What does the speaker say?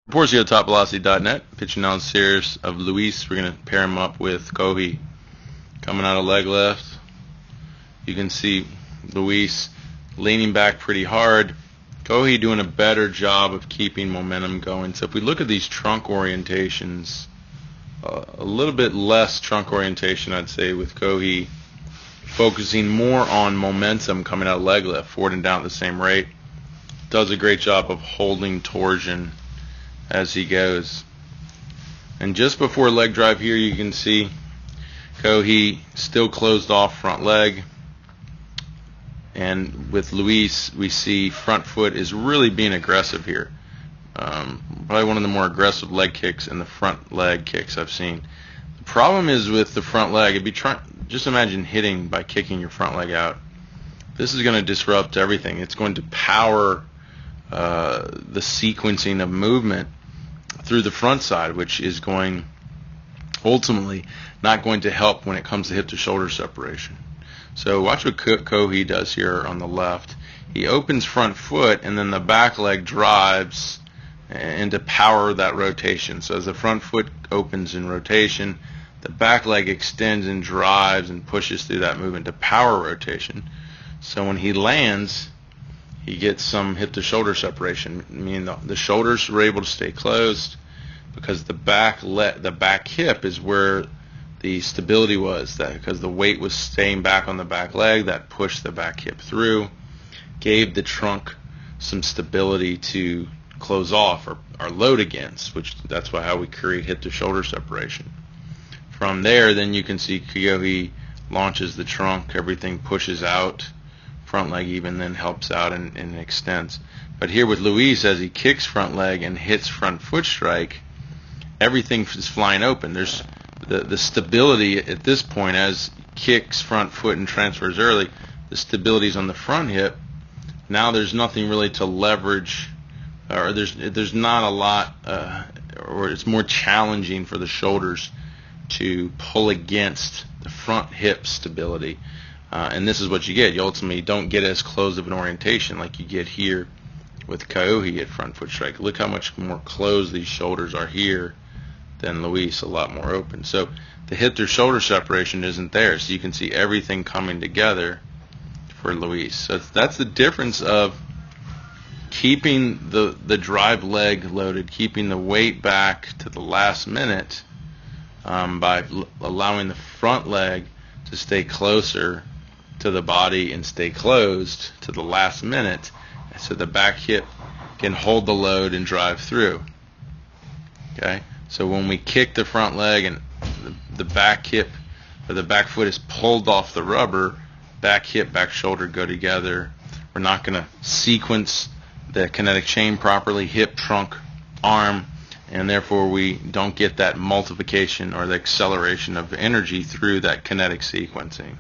Before we go to TopVelocity.net, pitch analysis series of Luis. We're going to pair him up with Kohi. Coming out of leg lift, you can see Luis leaning back pretty hard. Kohi doing a better job of keeping momentum going. So if we look at these trunk orientations, a little bit less trunk orientation, I'd say, with Kohi, focusing more on momentum coming out of leg lift, forward and down at the same rate. Does a great job of holding torsion as he goes. And just before leg drive here, you can see Kohi still closed off front leg. And with Luis, we see front foot is really being aggressive here. Probably one of the more aggressive leg kicks and the front leg kicks I've seen. The problem is with the front leg, just imagine hitting by kicking your front leg out. This is going to disrupt everything. It's going to power the sequencing of movement through the front side, which is going ultimately not going to help when it comes to hip to shoulder separation. So watch what Kohi does here on the left. He opens front foot and then the back leg drives and to power that rotation. So as the front foot opens in rotation, the back leg extends and drives and pushes through that movement to power rotation. So when he lands, he gets some hip to shoulder separation, meaning the shoulders were able to stay closed because the back hip is where the stability was, because the weight was staying back on the back leg. That pushed the back hip through, gave the trunk some stability to close off or load against, which that's how we create hip to shoulder separation. From there, then you can see Kohi launches the trunk, everything pushes out, front leg even then helps out and extends. But here with Luis, as he kicks front leg and hits front foot strike, everything is flying open. There's the stability at this point, as kicks front foot and transfers early, the stability is on the front hip. Now there's nothing really to leverage, or there's not a lot, or it's more challenging for the shoulders to pull against the front hip stability. And this is what you get. You ultimately don't get as closed of an orientation like you get here with Kohi at front foot strike. Look how much more closed these shoulders are here than Luis, a lot more open. So the hip to shoulder separation isn't there. So you can see everything coming together for Luis. So that's the difference of keeping the drive leg loaded, keeping the weight back to the last minute by allowing the front leg to stay closer to the body and stay closed to the last minute, so the back hip can hold the load and drive through. Okay, so when we kick the front leg and the back hip or the back foot is pulled off the rubber, back hip, back shoulder go together. We're not going to sequence the kinetic chain properly, hip, trunk, arm, and therefore we don't get that multiplication or the acceleration of energy through that kinetic sequencing.